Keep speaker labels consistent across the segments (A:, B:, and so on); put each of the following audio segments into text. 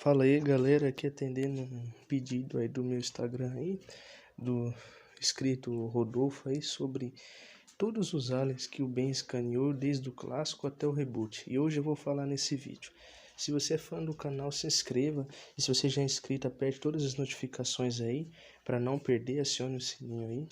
A: Fala aí, galera, aqui atendendo um pedido aí do meu Instagram aí, do inscrito Rodolfo aí, sobre todos os aliens que o Ben escaneou, desde o clássico até o reboot. E hoje eu vou falar nesse vídeo. Se você é fã do canal, se inscreva. E se você já é inscrito, aperte todas as notificações aí, para não perder, acione o sininho aí.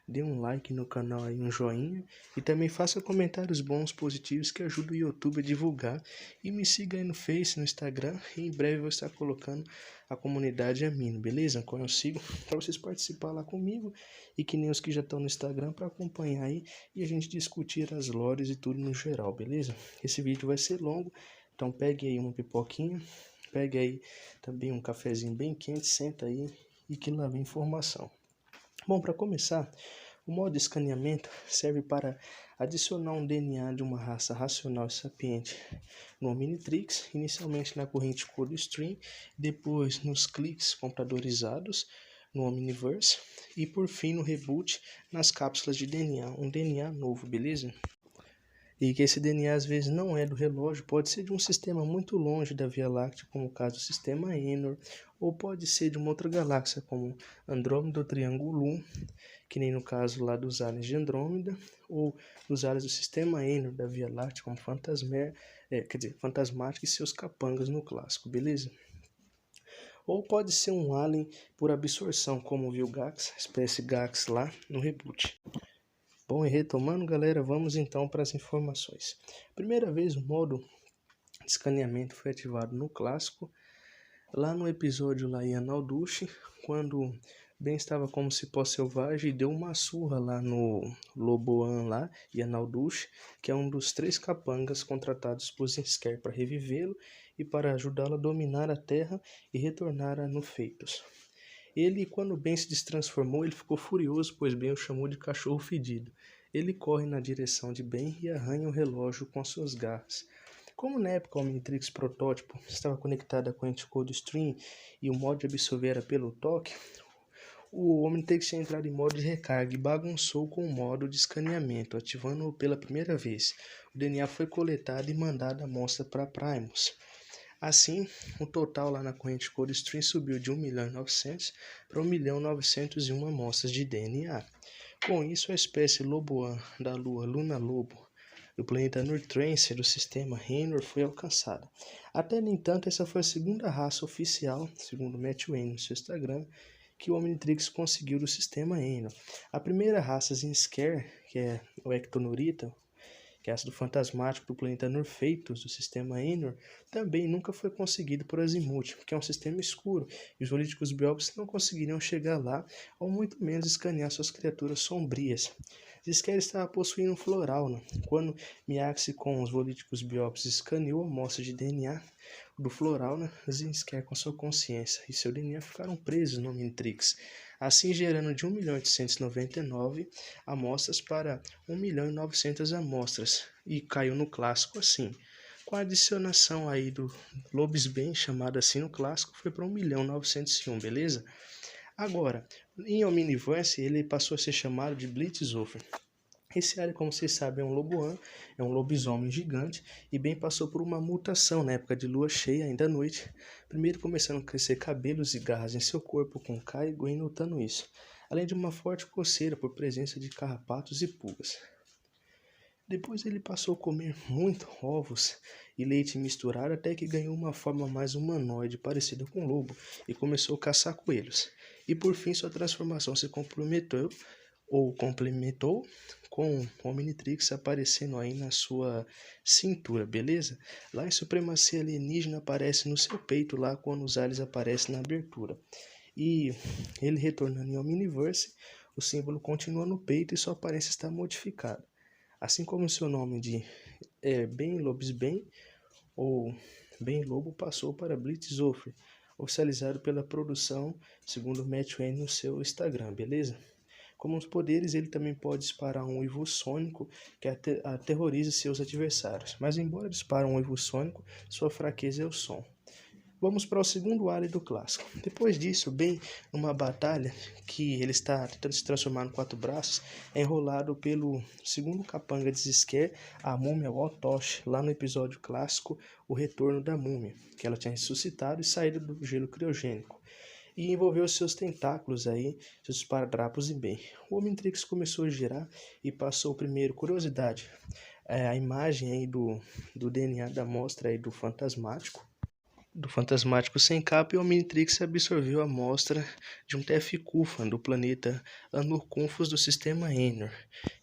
A: Dê um like no canal aí, um joinha. E também faça comentários bons, positivos, que ajudam o YouTube a divulgar. E me siga aí no Face, no Instagram. E em breve eu vou estar colocando a comunidade Amino, beleza? Qual eu sigo, para vocês participar lá comigo. E que nem os que já estão no Instagram, para acompanhar aí. E a gente discutir as lores e tudo no geral, beleza? Esse vídeo vai ser longo. Então pegue aí uma pipoquinha. Pegue aí também um cafezinho bem quente. Senta aí e que lá vem informação. Bom, para começar, o modo escaneamento serve para adicionar um DNA de uma raça racional e sapiente no Omnitrix, inicialmente na corrente CodeStream, depois nos cliques computadorizados no Omniverse e por fim no reboot nas cápsulas de DNA, um DNA novo, beleza? E que esse DNA às vezes não é do relógio, pode ser de um sistema muito longe da Via Láctea, como o caso do sistema Enor, ou pode ser de uma outra galáxia, como Andrômeda ou Triângulo 1, que nem no caso lá dos aliens de Andrômeda, ou dos aliens do sistema Enor da Via Láctea, como Fantasmática e seus capangas no clássico, beleza? Ou pode ser um alien por absorção, como o Vilgax, espécie Gax lá no reboot. Bom, e retomando, galera, vamos então para as informações. Primeira vez o modo de escaneamento foi ativado no clássico, lá no episódio lá em Analduche, quando Ben estava como cipó selvagem e deu uma surra lá no Loboan lá, e Analduche, que é um dos 3 capangas contratados por Zinsker para revivê-lo e para ajudá-lo a dominar a Terra e retornar a Nufeitos. Ele, quando Ben se destransformou, ele ficou furioso, pois Ben o chamou de cachorro fedido. Ele corre na direção de Ben e arranha o relógio com as suas garras. Como na época o Omnitrix protótipo estava conectado à corrente CodeStream e o modo de absorver era pelo toque, o Omnitrix tinha entrado em modo de recarga e bagunçou com o modo de escaneamento, ativando-o pela primeira vez. O DNA foi coletado e mandado à amostra para Primus. Assim, o total lá na corrente CodeStream subiu de 1.900.000 para 1.901.000 amostras de DNA. Com isso, a espécie Loboan da Lua Luna Lobo do planeta Nurtrense do sistema Raynor foi alcançada. Até, no entanto, essa foi a segunda raça oficial, segundo Matt Wayne no seu Instagram, que o Omnitrix conseguiu do sistema Raynor. A primeira raça Zinsker, que é o Ectonurita, que é ácido fantasmático do planeta Nurfeitos, do sistema Enor, também nunca foi conseguido por Azimuth, que é um sistema escuro, e os Volíticos Biópsis não conseguiriam chegar lá, ou muito menos escanear suas criaturas sombrias. Zinsker estava possuindo um Florauna. Quando Miaxe com os Volíticos Biópsis escaneou a amostra de DNA do Florauna, Zinsker com sua consciência e seu DNA ficaram presos no Omnitrix, assim gerando de 1.899.000 amostras para 1.900.000 amostras, e caiu no clássico assim. Com a adicionação aí do Lobisbane, chamado assim no clássico, foi para 1.901.000, beleza? Agora, em Omniverse, ele passou a ser chamado de Blitzover. Esse alien, como vocês sabem, é um Loboan, é um lobisomem gigante, e bem passou por uma mutação na época de lua cheia, ainda à noite. Primeiro começando a crescer cabelos e garras em seu corpo, com Kai e Gwen notando isso, além de uma forte coceira por presença de carrapatos e pulgas. Depois ele passou a comer muito ovos e leite misturado até que ganhou uma forma mais humanoide, parecida com um lobo, e começou a caçar coelhos. E por fim sua transformação se complementou com o Omnitrix aparecendo aí na sua cintura, beleza? Lá em Supremacia Alienígena aparece no seu peito lá quando os aliens aparecem na abertura. E ele retornando em Omniverse, o símbolo continua no peito e sua aparência está modificada. Assim como seu nome de Ben Lobisbane ou Ben Lobo passou para Blitzover, oficializado pela produção, segundo Matt Wayne no seu Instagram, beleza? Como os poderes, ele também pode disparar um uivo sônico que aterroriza seus adversários, mas embora dispare um uivo sônico, sua fraqueza é o som. Vamos para o segundo alien do clássico. Depois disso, bem numa batalha que ele está tentando se transformar no quatro braços, é enrolado pelo segundo capanga de Zisker, a múmia Watoshi, lá no episódio clássico O Retorno da Múmia, que ela tinha ressuscitado e saído do gelo criogênico. E envolveu seus tentáculos aí, seus esparadrapos e bem. O Omnitrix começou a girar e passou primeiro, curiosidade, a imagem aí do DNA da amostra aí do Fantasmático sem capa, e o Omnitrix absorveu a amostra de um TF-Kufan do planeta Anur-Kunfus do sistema Enor,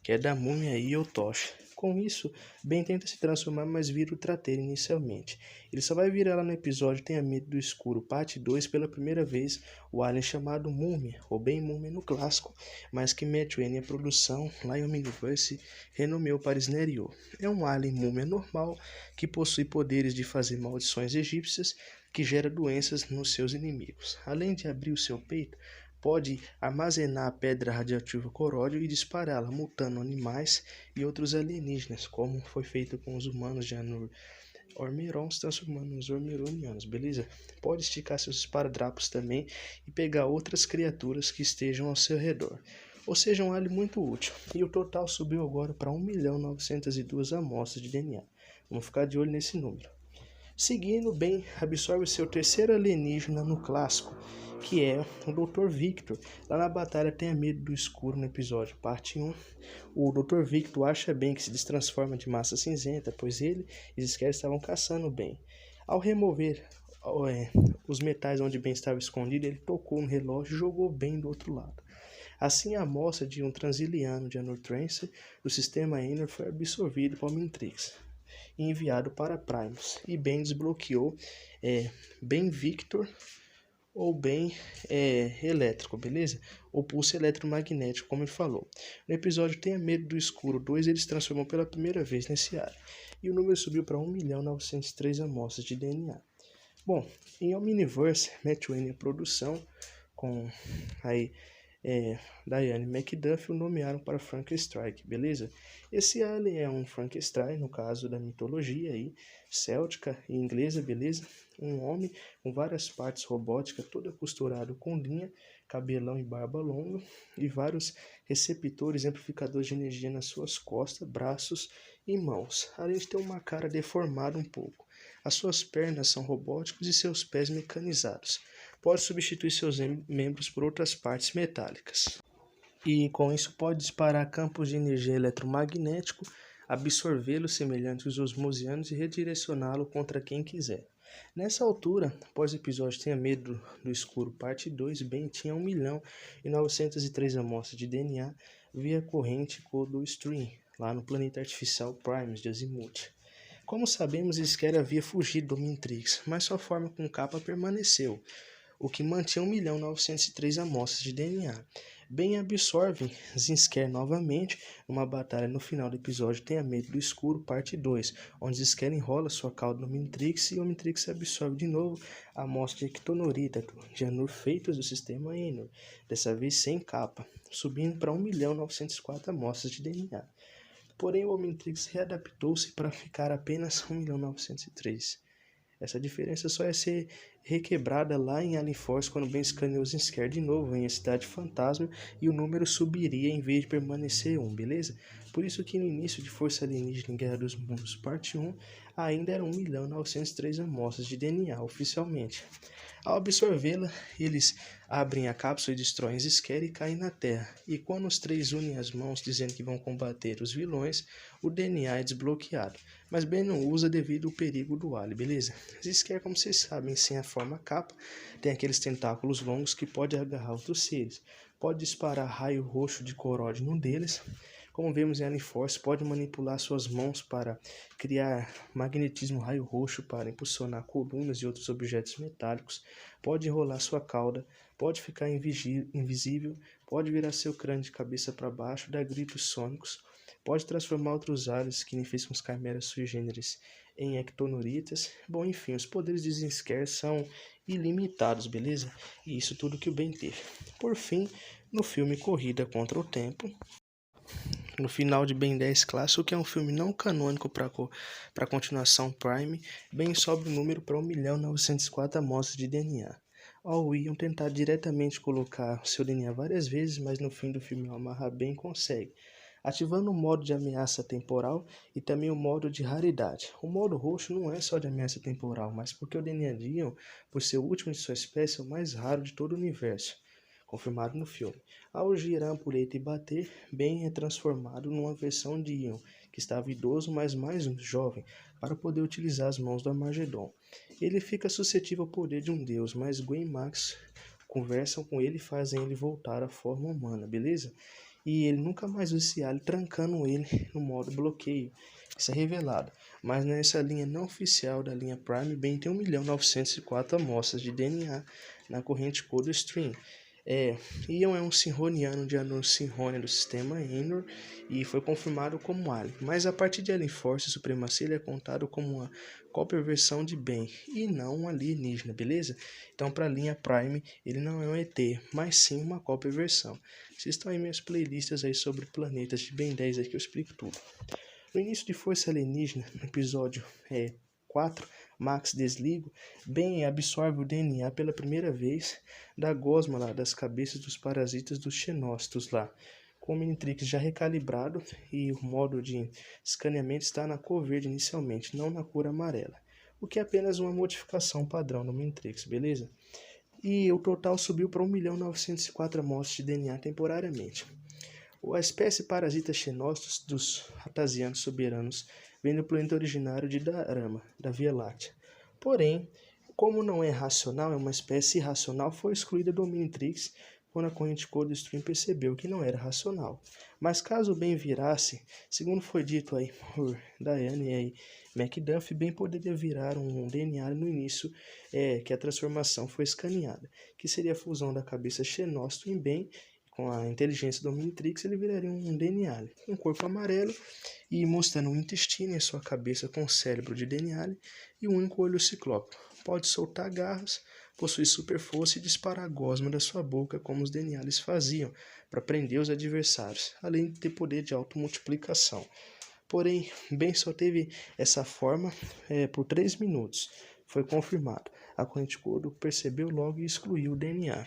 A: que é da múmia Yotoshi. Com isso, Ben tenta se transformar, mas vira o Trateiro inicialmente. Ele só vai virar lá no episódio Tenha Medo do Escuro, parte 2, pela primeira vez, o alien chamado Múmia, ou bem Múmia no clássico, mas que Matt Wayne, a produção, lá em Omniverse, renomeou para Sneriot. É um alien múmia normal, que possui poderes de fazer maldições egípcias, que gera doenças nos seus inimigos. Além de abrir o seu peito, pode armazenar a pedra radioativa coródio e dispará-la, mutando animais e outros alienígenas, como foi feito com os humanos de Anur-Ormeron, se transformando nos Ormeronianos, beleza? Pode esticar seus esparadrapos também e pegar outras criaturas que estejam ao seu redor. Ou seja, um alien muito útil. E o total subiu agora para 1.902 amostras de DNA. Vamos ficar de olho nesse número. Seguindo, Ben absorve seu terceiro alienígena no clássico, que é o Dr. Victor. Lá na batalha Tenha Medo do Escuro, no episódio parte 1, o Dr. Victor acha Ben que se destransforma de massa cinzenta, pois ele e Zisker estavam caçando Ben. Ao remover os metais onde Ben estava escondido, ele tocou no relógio e jogou Ben do outro lado. Assim, a amostra de um transiliano de Anur-Trancer do sistema Enor foi absorvida por Omnitrix e enviado para Primus, e Ben desbloqueou Ben Victor ou bem elétrico, beleza? Ou pulso eletromagnético, como ele falou. No episódio Tenha Medo do Escuro 2, ele se transformou pela primeira vez nesse área, e o número subiu para 1.903 amostras de DNA. Bom, em Omniverse, Matt Wayne a produção, com aí Diane McDuff, o nomearam para Frankenstein, beleza? Esse alien é um Frankenstein, no caso da mitologia aí, céltica e inglesa, beleza? Um homem com várias partes robóticas, toda costurado com linha, cabelão e barba longa, e vários receptores amplificadores de energia nas suas costas, braços e mãos, além de ter uma cara deformada um pouco. As suas pernas são robóticas e seus pés mecanizados. Pode substituir seus membros por outras partes metálicas. E com isso pode disparar campos de energia eletromagnético, absorvê-los semelhantes aos osmosianos e redirecioná-lo contra quem quiser. Nessa altura, após o episódio Tenha Medo do Escuro, parte 2, Ben tinha 1.903 amostras de DNA via corrente Coldstream, lá no planeta artificial Primus de Azimuth. Como sabemos, Zisker havia fugido do Omnitrix, mas sua forma com capa permaneceu, o que mantinha 1.903 amostras de DNA. Ben absorve Zisker novamente numa batalha no final do episódio Tenha Medo do Escuro, parte 2, onde Zisker enrola sua cauda no Omnitrix e o Omnitrix absorve de novo a amostra de Ectonorita de Anur feitas do sistema Enor, dessa vez sem capa, subindo para 1.904 amostras de DNA. Porém, o Omnitrix readaptou-se para ficar apenas 1.903. Essa diferença só ia ser requebrada lá em Alien Force quando Ben escaneou Zisker de novo em A Cidade Fantasma e o número subiria em vez de permanecer 1, beleza? Por isso que no início de Força Alienígena em Guerra dos Mundos parte 1 ainda eram 1.903 amostras de DNA oficialmente. Ao absorvê-la, eles abrem a cápsula e destroem Zisker e caem na Terra. E quando os três unem as mãos dizendo que vão combater os vilões, o DNA é desbloqueado. Mas Ben não usa devido ao perigo do alien, beleza? Zisker, como vocês sabem, sem a forma capa, tem aqueles tentáculos longos que pode agarrar outros seres. Pode disparar raio roxo de coródio num deles. Como vemos em Alien Force, pode manipular suas mãos para criar magnetismo raio roxo para impulsionar colunas e outros objetos metálicos, pode enrolar sua cauda, pode ficar invisível, pode virar seu crânio de cabeça para baixo, dar gritos sônicos, pode transformar outros aliens que nificaram quimeras sui generis em ectonoritas. Bom, enfim, os poderes de Zisker são ilimitados, beleza? E isso tudo que o Ben teve. Por fim, no filme Corrida contra o Tempo, no final de Ben 10 Clássico, que é um filme não canônico para a continuação Prime, Ben sobe o número para 1.904 amostras de DNA. Ao Ian tentar diretamente colocar seu DNA várias vezes, mas no fim do filme o amarrar Ben consegue, ativando o modo de ameaça temporal e também o modo de raridade. O modo roxo não é só de ameaça temporal, mas porque o DNA de Ian, por ser o último de sua espécie, é o mais raro de todo o universo, confirmado no filme. Ao girar a ampulheta e bater, Ben é transformado numa versão de Ian, que estava idoso, mas mais jovem, para poder utilizar as mãos do Armagedon. Ele fica suscetível ao poder de um deus, mas Gwen e Max conversam com ele e fazem ele voltar à forma humana, beleza? E ele nunca mais usa esse alien, trancando ele no modo bloqueio. Isso é revelado. Mas nessa linha não oficial da linha Prime, Ben tem 1.904 amostras de DNA na corrente Code Stream. Ian é um Sinroniano de Anor Sinronia do sistema Endor e foi confirmado como alien. Mas a partir de Alien Force e Supremacia ele é contado como uma cópia versão de Ben e não um alienígena, beleza? Então para a linha Prime ele não é um ET, mas sim uma cópia versão. Assistam aí minhas playlists aí sobre planetas de Ben 10 aí que eu explico tudo. No início de Força Alienígena, no episódio 4, Max desliga, Ben absorve o DNA pela primeira vez da gosma lá, das cabeças dos parasitas dos xenócitos lá. Com o Omnitrix já recalibrado e o modo de escaneamento está na cor verde inicialmente, não na cor amarela. O que é apenas uma modificação padrão do Omnitrix, beleza? E o total subiu para 1.904 amostras de DNA temporariamente. A espécie parasita xenócitos dos Ratasianos soberanos vem do planeta originário de Darama, da Via Láctea. Porém, como não é racional, é uma espécie irracional, foi excluída do Omnitrix quando a corrente Code Stream percebeu que não era racional. Mas caso o Ben virasse, segundo foi dito aí por Diane e McDuff, Ben poderia virar um DNA no início, que a transformação foi escaneada, que seria a fusão da cabeça xenócito em Ben. Com a inteligência do Omnitrix, ele viraria um DNA, com um corpo amarelo e mostrando um intestino em sua cabeça com cérebro de DNA e um único olho ciclope. Pode soltar garras, possui super força e disparar gosma da sua boca, como os DNAs faziam, para prender os adversários, além de ter poder de automultiplicação. Porém, Ben só teve essa forma por 3 minutos. Foi confirmado. A corrente Code percebeu logo e excluiu o DNA.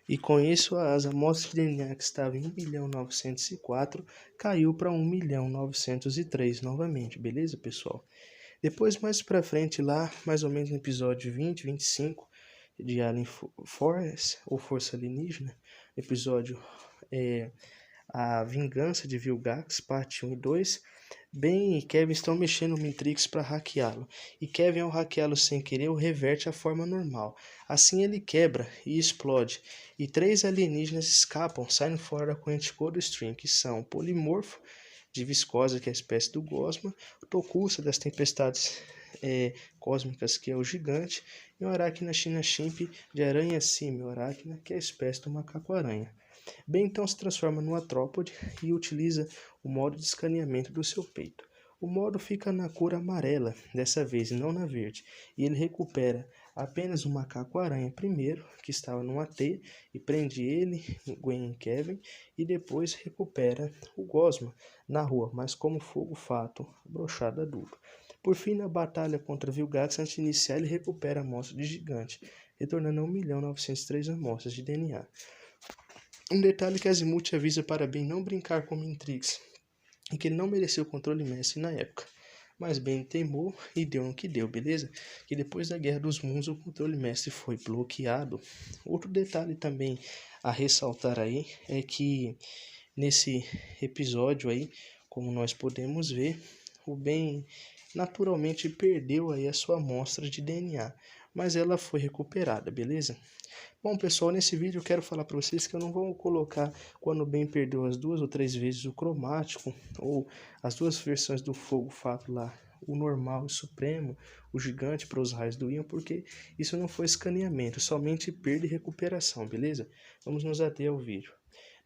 A: E com isso, as amostras de DNA que estavam em 1.904 caiu para 1.903 novamente, beleza, pessoal? Depois, mais pra frente lá, mais ou menos no episódio 20, 25 de Alien Force, ou Força Alienígena, episódio A Vingança de Vilgax, parte 1 e 2, Ben e Kevin estão mexendo no Matrix para hackeá-lo, e Kevin, ao hackeá-lo sem querer, o reverte à forma normal. Assim ele quebra e explode, e 3 alienígenas escapam, saindo fora da corrente Code Stream, que são o Polimorfo, de Viscosa, que é a espécie do Gosma, o Tokusa, das tempestades cósmicas, que é o Gigante, e o Arachna China Chimp, de Aranha Símio Arachna, que é a espécie do Macaco-Aranha. Ben então se transforma no Artrópode e utiliza o modo de escaneamento do seu peito. O modo fica na cor amarela, dessa vez, e não na verde, e ele recupera apenas o macaco-aranha primeiro, que estava numa T, e prende ele, Gwen e Kevin, e depois recupera o Gosma na rua, mas como fogo-fato, brochado adulto. Por fim, na batalha contra Vilgax, antes de iniciar, ele recupera a amostra de Gigante, retornando a 1.903 amostras de DNA. Um detalhe que Azimuth avisa para Ben não brincar com Matrix, e que ele não mereceu o controle mestre na época. Mas Ben teimou e deu no que deu, beleza? Que depois da Guerra dos Mundos o controle mestre foi bloqueado. Outro detalhe também a ressaltar aí é que nesse episódio aí, como nós podemos ver, o Ben naturalmente perdeu aí a sua amostra de DNA, mas ela foi recuperada, beleza? Bom, pessoal, nesse vídeo eu quero falar para vocês que eu não vou colocar quando o Ben perdeu as 2 ou 3 vezes o cromático, ou as 2 versões do fogo-fato lá, o normal e o supremo, o gigante para os raios do Ian, porque isso não foi escaneamento, somente perda e recuperação, beleza? Vamos nos ater ao vídeo.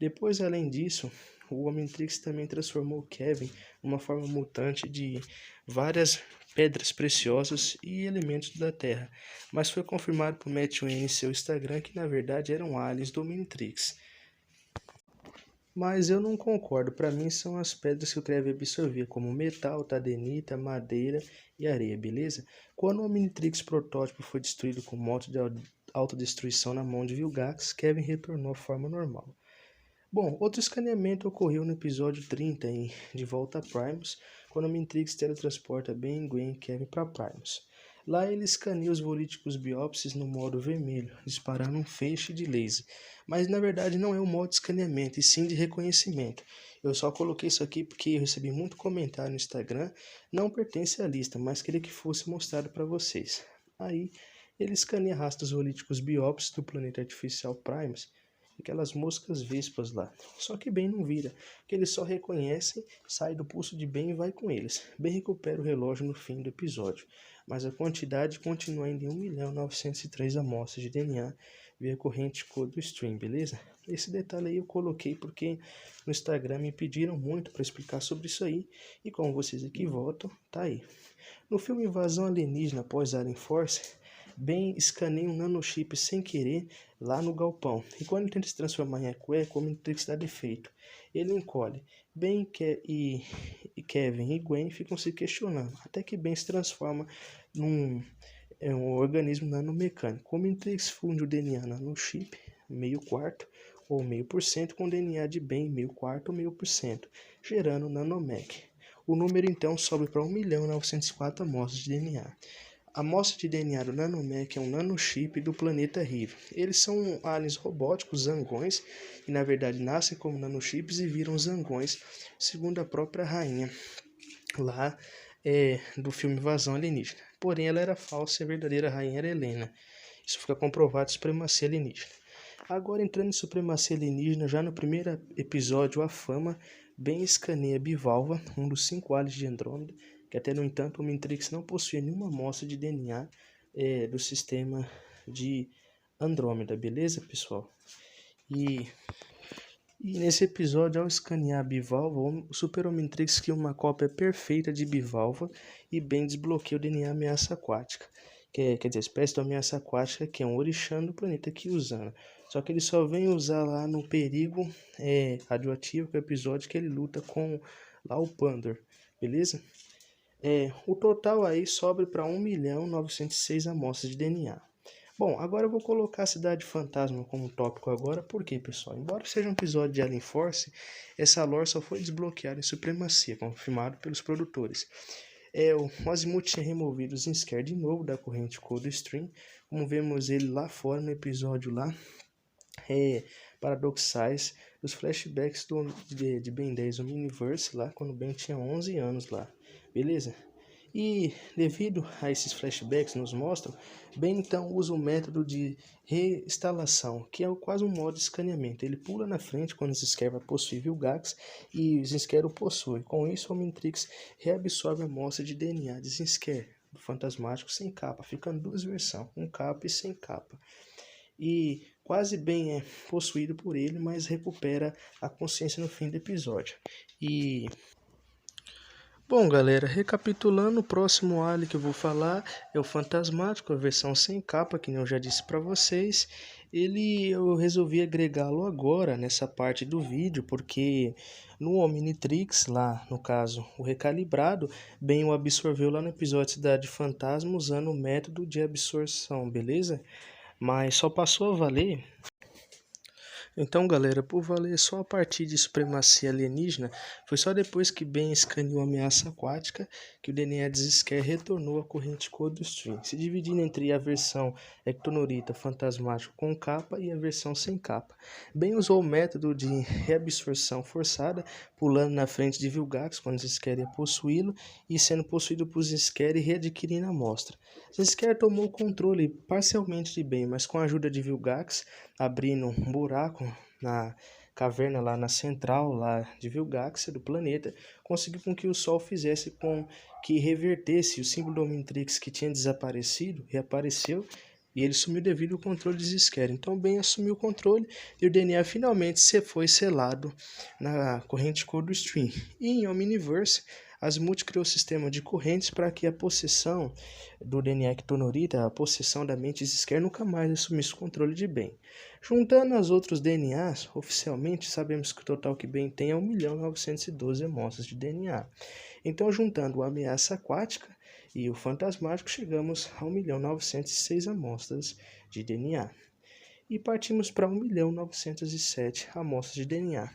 A: Depois, além disso, o Omnitrix também transformou Kevin numa forma mutante de várias pedras preciosas e elementos da Terra, mas foi confirmado por Matt Wayne em seu Instagram que na verdade eram aliens do Omnitrix. Mas eu não concordo, para mim são as pedras que o Creve absorvia, como metal, tadenita, madeira e areia, beleza? Quando o Omnitrix protótipo foi destruído com moto de autodestruição na mão de Vilgax, Kevin retornou à forma normal. Bom, outro escaneamento ocorreu no episódio 30 em De Volta a Primus, quando o Omnitrix teletransporta Ben, Gwen e Kevin para Primus. Lá ele escaneia os volíticos biópsias no modo vermelho, disparando um feixe de laser. Mas na verdade não é um modo de escaneamento, e sim de reconhecimento. Eu só coloquei isso aqui porque eu recebi muito comentário no Instagram, não pertence à lista, mas queria que fosse mostrado para vocês. Aí ele escaneia rastros volíticos biópsias do planeta artificial Primus, aquelas moscas vespas lá. Só que Ben não vira, que eles só reconhecem, sai do pulso de Ben e vai com eles. Ben recupera o relógio no fim do episódio, mas a quantidade continua ainda em 1.903 amostras de DNA via corrente code stream, beleza? Esse detalhe aí eu coloquei porque no Instagram me pediram muito para explicar sobre isso aí, e como vocês aqui votam, tá aí. No filme Invasão Alienígena após Alien Force, Ben escaneia um nanochip sem querer lá no galpão. E quando ele tenta se transformar em Equeco, o Omnitrix dá defeito. Ele encolhe. Ben e Kevin e Gwen ficam se questionando, até que Ben se transforma num um organismo nanomecânico. O Omnitrix funde o DNA nanochip, meio quarto ou meio por cento, com o DNA de Ben, meio quarto ou meio por cento, gerando o nanomec. O número então sobe para 1.904 amostras de DNA. A amostra de DNA do nanomec é um nanochip do planeta Rive. Eles são aliens robóticos, zangões, e na verdade nascem como nanochips e viram zangões, segundo a própria rainha lá do filme Invasão Alienígena. Porém, ela era falsa e a verdadeira rainha era Helena. Isso fica comprovado em Supremacia Alienígena. Agora, entrando em Supremacia Alienígena, já no primeiro episódio, a Fama bem escaneia Bivalva, um dos 5 aliens de Andrômeda, que até no entanto o Omnitrix não possuía nenhuma amostra de DNA do sistema de Andrômeda, beleza, pessoal? E nesse episódio, ao escanear a Bivalva, o Super Omnitrix cria uma cópia perfeita de Bivalva e bem desbloqueia o DNA ameaça aquática. Quer dizer, a espécie de ameaça aquática, que é um orixá do planeta Kyuzana. Só que ele só vem usar lá no perigo radioativo, que é o episódio que ele luta com lá o Pandor, beleza? O total aí sobra para 1.906 amostras de DNA. Bom, agora eu vou colocar a Cidade Fantasma como tópico agora, porque, pessoal, embora seja um episódio de Alien Force, essa lore só foi desbloqueada em Supremacia, confirmado pelos produtores. O Azimuth tinha removido o Zinsker de novo da corrente Cold Stream, como vemos ele lá fora no episódio lá, paradoxais, os flashbacks de Ben 10 Omniverse lá, quando Ben tinha 11 anos lá, beleza? E devido a esses flashbacks nos mostram, Ben então usa o método de reinstalação, que é quase um modo de escaneamento. Ele pula na frente quando o Zinsker vai possuir Vilgax e o Zinsker o possui. Com isso, o Omnitrix reabsorve a amostra de DNA de Zinsker, do fantasmático sem capa, ficando duas versões, com capa e sem capa. E quase bem é possuído por ele, mas recupera a consciência no fim do episódio. Bom, galera, recapitulando, o próximo alien que eu vou falar é o Fantasmático, a versão sem capa, que eu já disse para vocês. Eu resolvi agregá-lo agora nessa parte do vídeo, porque no Omnitrix, lá no caso o recalibrado, bem o absorveu lá no episódio Cidade Fantasma usando o método de absorção, beleza? Mas só passou a valer. Então, galera, por valer só a partir de Supremacia Alienígena, foi só depois que Ben escaneou a ameaça aquática que o DNA de Zinsker retornou à corrente Cold Stream, se dividindo entre a versão Ectonorita fantasmático com capa e a versão sem capa. Ben usou o método de reabsorção forçada, pulando na frente de Vilgax quando Zinsker ia possuí-lo e sendo possuído por Zinsker e readquirindo a amostra. Zinsker tomou o controle parcialmente de Ben, mas com a ajuda de Vilgax, abrindo um buraco na caverna lá na central lá de Vilgaxia do planeta, conseguiu com que o Sol fizesse com que revertesse o símbolo do Omnitrix que tinha desaparecido, reapareceu, e ele sumiu devido ao controle de Zinsker. Então Ben assumiu o controle e o DNA finalmente foi selado na corrente Cold Stream. E em Omniverse, Azimuth criou o sistema de correntes para que a possessão do DNA Ectonorita, a possessão da mente Sker, nunca mais assumisse o controle de Ben. Juntando as outros DNAs, oficialmente sabemos que o total que Ben tem é 1.912 amostras de DNA. Então, juntando a ameaça aquática e o fantasmático, chegamos a 1.906 amostras de DNA. E partimos para 1.907 amostras de DNA.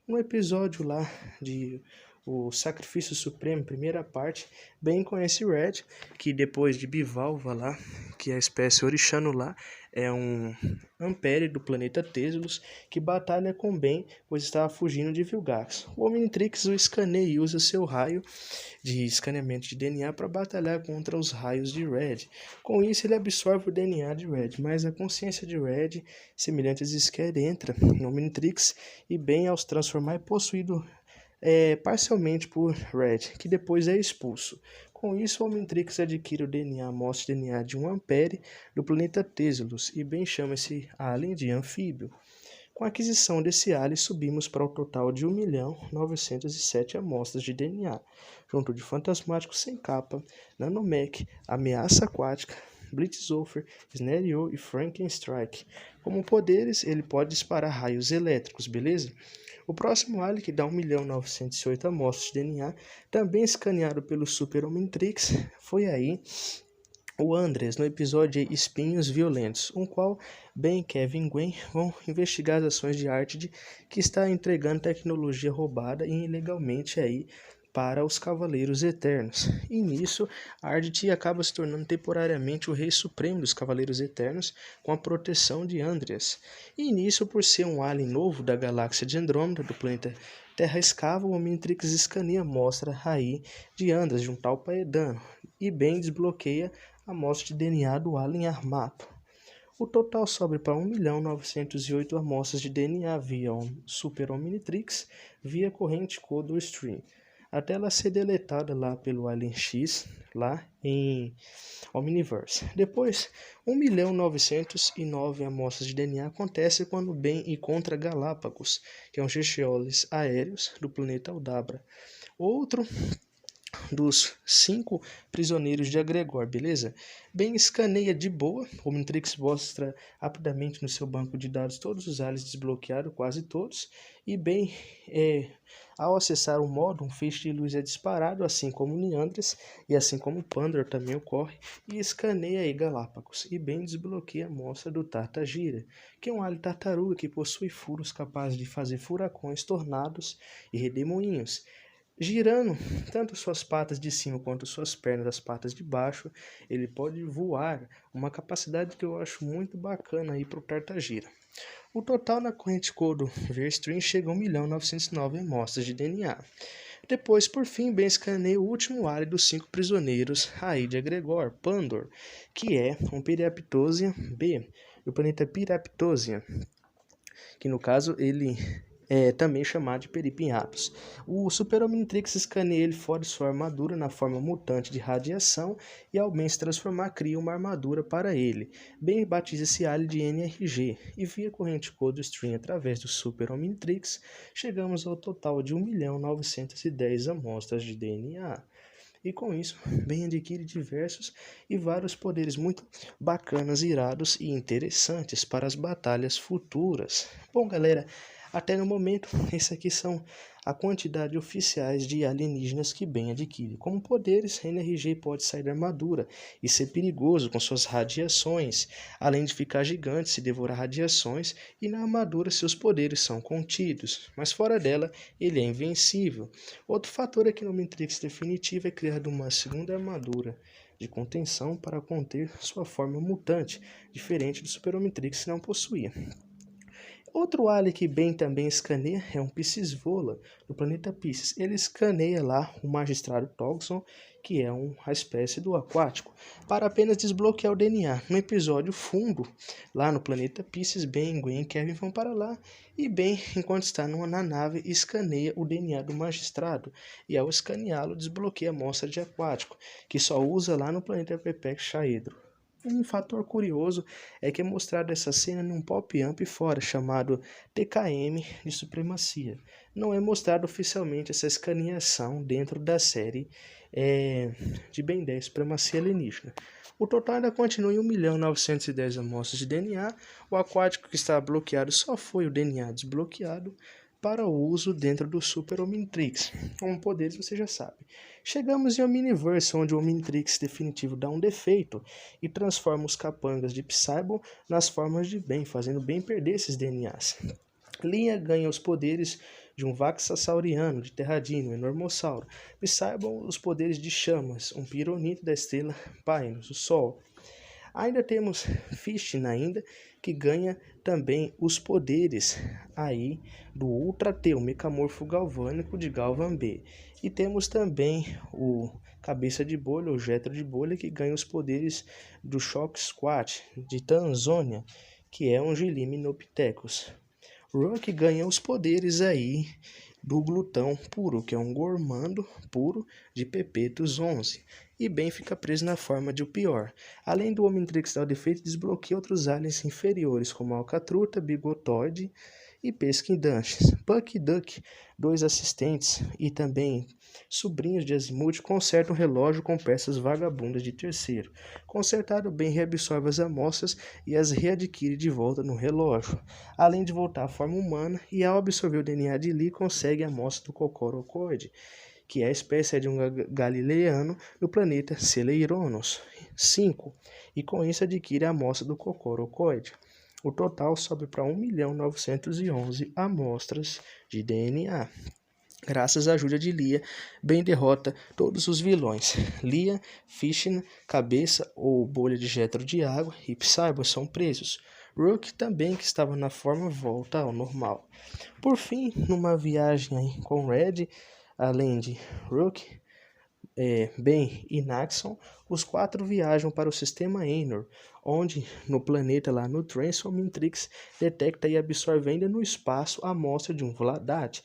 A: No episódio lá de O Sacrifício Supremo, primeira parte, Ben conhece Red, que depois de Bivalva lá, que é a espécie Orixano lá, é um Ampere do planeta Tesilos, que batalha com Ben, pois estava fugindo de Vilgax. O Omnitrix o escaneia e usa seu raio de escaneamento de DNA para batalhar contra os raios de Red. Com isso, ele absorve o DNA de Red, mas a consciência de Red, semelhante a Sker, entra no Omnitrix e Ben, ao se transformar, é possuído parcialmente por Red, que depois é expulso. Com isso, o Omnitrix adquire o DNA, a amostra de DNA de um Ampere do planeta Tesilos, e Ben chama esse alien de anfíbio. Com a aquisição desse alien, subimos para o total de 1.907 amostras de DNA, junto de Fantasmático Sem Capa, Nanomech, Ameaça Aquática, Blitzofer, Snare-O e Frankenstrike. Como poderes, ele pode disparar raios elétricos, beleza? O próximo alien, que dá 1.908 amostras de DNA, também escaneado pelo Super Omnitrix, foi aí o Andres, no episódio Espinhos Violentos, um qual Ben, Kevin e Gwen vão investigar as ações de Ardyd, que está entregando tecnologia roubada e ilegalmente aí para os Cavaleiros Eternos. E nisso, Ardyd acaba se tornando temporariamente o Rei Supremo dos Cavaleiros Eternos, com a proteção de Andreas. E nisso, por ser um alien novo da galáxia de Andrômeda, do planeta Terra Escava, o Omnitrix escaneia a amostra aí de Andreas, de um tal Paedano, e Ben desbloqueia a amostra de DNA do alien Armato. O total sobe para 1.908 amostras de DNA via Super Omnitrix, via corrente Codor Stream, até ela ser deletada lá pelo Alien X, lá em Omniverse. Depois, 1.909 amostras de DNA acontece quando Ben encontra Galápagos, que é um Gestioles aéreos do planeta Aldabra. Outro dos 5 prisioneiros de Agregor, beleza? Ben escaneia de boa, o Omnitrix mostra rapidamente no seu banco de dados todos os aliens desbloqueados, quase todos, e Ben, ao acessar o modo, um feixe de luz é disparado, assim como Neandres, e assim como Pandora também ocorre, e escaneia aí Galápagos, e Ben desbloqueia a amostra do Tartagira, que é um alien tartaruga que possui furos capazes de fazer furacões, tornados e redemoinhos. Girando tanto suas patas de cima quanto suas pernas, as patas de baixo, ele pode voar, uma capacidade que eu acho muito bacana aí para o Tartagira. O total na corrente Codor Verstream chega a 1.909 amostras de DNA. Depois, por fim, Ben escaneia o último alien dos 5 prisioneiros aí de Agregor, Pandor, que é um Piraptosian B, do planeta Piraptosian, que no caso ele é também chamado de Peripinhatos. O Super Omnitrix escaneia ele fora de sua armadura na forma mutante de radiação e, ao Ben se transformar, cria uma armadura para ele. Ben batiza esse alien de NRG e, via corrente Codor Stream através do Super Omnitrix, chegamos ao total de 1.910 amostras de DNA. E com isso, Ben adquire diversos e vários poderes muito bacanas, irados e interessantes para as batalhas futuras. Bom, galera, até no momento, esses aqui são a quantidade oficiais de alienígenas que Ben adquire. Como poderes, NRG pode sair da armadura e ser perigoso com suas radiações, além de ficar gigante se devorar radiações, e na armadura seus poderes são contidos, mas fora dela ele é invencível. Outro fator aqui no Omnitrix definitivo é criar uma segunda armadura de contenção para conter sua forma mutante, diferente do Super Omnitrix que não possuía. Outro alien que Ben também escaneia é um Piscisvola, do planeta Pisces. Ele escaneia lá o magistrado Toxon, que é uma espécie do aquático, para apenas desbloquear o DNA. No episódio fundo, lá no planeta Pisces, Ben, Gwen e Kevin vão para lá, e Ben, enquanto está na nave, escaneia o DNA do magistrado, e ao escaneá-lo, desbloqueia a amostra de aquático, que só usa lá no planeta Pepex Shaedro. Um fator curioso é que é mostrada essa cena num pop-up fora, chamado TKM de Supremacia. Não é mostrado oficialmente essa escaneação dentro da série de Ben 10, Supremacia Alienígena. O total ainda continua em 1.910.000 amostras de DNA. O aquático que estava bloqueado só foi o DNA desbloqueado para o uso dentro do Super Omnitrix. Com poderes você já sabe. Chegamos em Omniverse, onde o Omnitrix definitivo dá um defeito e transforma os capangas de Psybon nas formas de Ben, fazendo Ben perder esses DNAs. Linha ganha os poderes de um Vaxasauriano, de Terradino, um Enormossauro. Psybon os poderes de Chamas, um Pironito da estrela Painos, o Sol. Ainda temos Fishna ainda, que ganha também os poderes aí do Ultra T, o Mecamorfo Galvânico de Galvan B. E temos também o Cabeça de Bolha, o Jetro de Bolha, que ganha os poderes do Shock Squat de Tanzônia, que é um Geliminopithecus. Rook ganha os poderes aí do Glutão Puro, que é um Gormando puro de Pepetus 11. E Ben fica preso na forma de o pior. Além do Omnitrix dar o defeito, desbloqueia outros aliens inferiores, como Alcatruta, Bigotoide e Pesquindanches. Puck e Duck, 2 assistentes e também sobrinhos de Azimuth, consertam o relógio com peças vagabundas de terceiro. Consertado, Ben reabsorve as amostras e as readquire de volta no relógio, além de voltar à forma humana, e ao absorver o DNA de Lee, consegue a amostra do Cocorocoide, que é a espécie de um galileano do planeta Celeironos 5, e com isso adquire a amostra do Cocorocoide. O total sobe para 1.911.000 amostras de DNA. Graças à ajuda de Lia, Ben derrota todos os vilões. Lia, Fishna, Cabeça ou Bolha de Jetro de Água e Psybon são presos. Rook também, que estava na forma, volta ao normal. Por fim, numa viagem com Red, além de Rook, Ben e Naxxon, os 4 viajam para o sistema Einor, onde no planeta lá no Trance, o Omnitrix detecta e absorve ainda no espaço a amostra de um Vladat.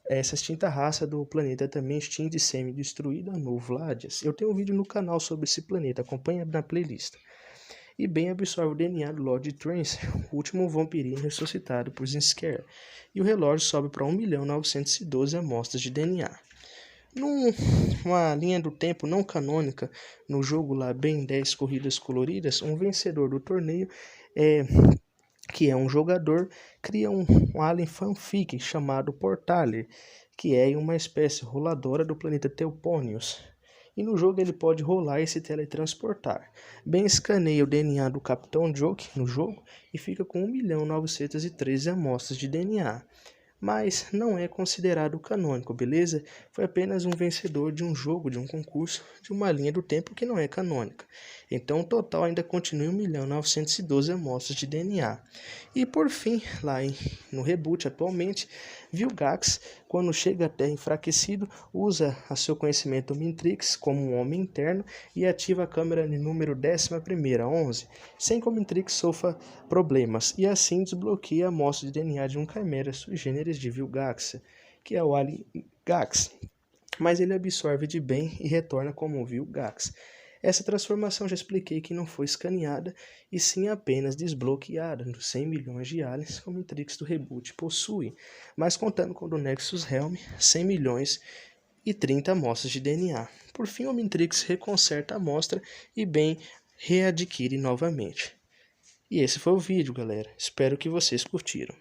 A: Essa extinta raça do planeta também extinta e semi-destruída no Vladias. Eu tenho um vídeo no canal sobre esse planeta, acompanha na playlist. E Ben absorve o DNA do Lord Trance, o último vampirino ressuscitado por Zinsker, e o relógio sobe para 1.912.000 amostras de DNA. Numa linha do tempo não canônica, no jogo lá Ben 10 Corridas Coloridas, um vencedor do torneio que é um jogador, cria um alien fanfic chamado Portaler, que é uma espécie roladora do planeta Teuponius. E no jogo ele pode rolar e se teletransportar. Ben escaneia o DNA do Capitão Joke no jogo e fica com 1.913.000 amostras de DNA. Mas não é considerado canônico, beleza? Foi apenas um vencedor de um jogo, de um concurso, de uma linha do tempo que não é canônica. Então o total ainda continua em 1.912.000 amostras de DNA. E por fim, lá no reboot atualmente, Vilgax, quando chega à Terra enfraquecido, usa a seu conhecimento Omnitrix como um homem interno e ativa a câmera de número 11ª, 11, sem que o Omnitrix sofra problemas, e assim desbloqueia a amostra de DNA de um Chimera sui generis de Vilgax, que é o Alien Gax, mas ele absorve de Ben e retorna como Vilgax. Essa transformação já expliquei que não foi escaneada e sim apenas desbloqueada nos 100 milhões de aliens que o Omnitrix do reboot possui, mas contando com o do Nexus Realm, 100 milhões e 30 amostras de DNA. Por fim, o Omnitrix reconserta a amostra e Ben readquire novamente. E esse foi o vídeo, galera. Espero que vocês curtiram.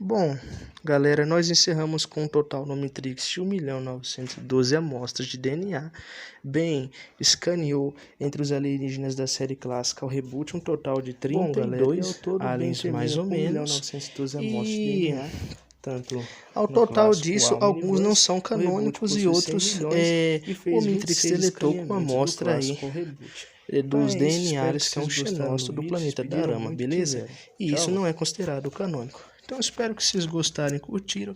A: Bom, galera, nós encerramos com um total no Omnitrix de 1.912.000 amostras de DNA. Ben escaneou entre os alienígenas da série clássica ao reboot um total de 32 aliens mais ou menos. 1.912 amostras de DNA. Tanto ao total disso, alguns não são canônicos e outros o Omnitrix deletou com uma amostra aí dos DNAs que é um xenócito do planeta Darama, beleza? E isso não é considerado canônico. Então espero que vocês gostarem e curtiram.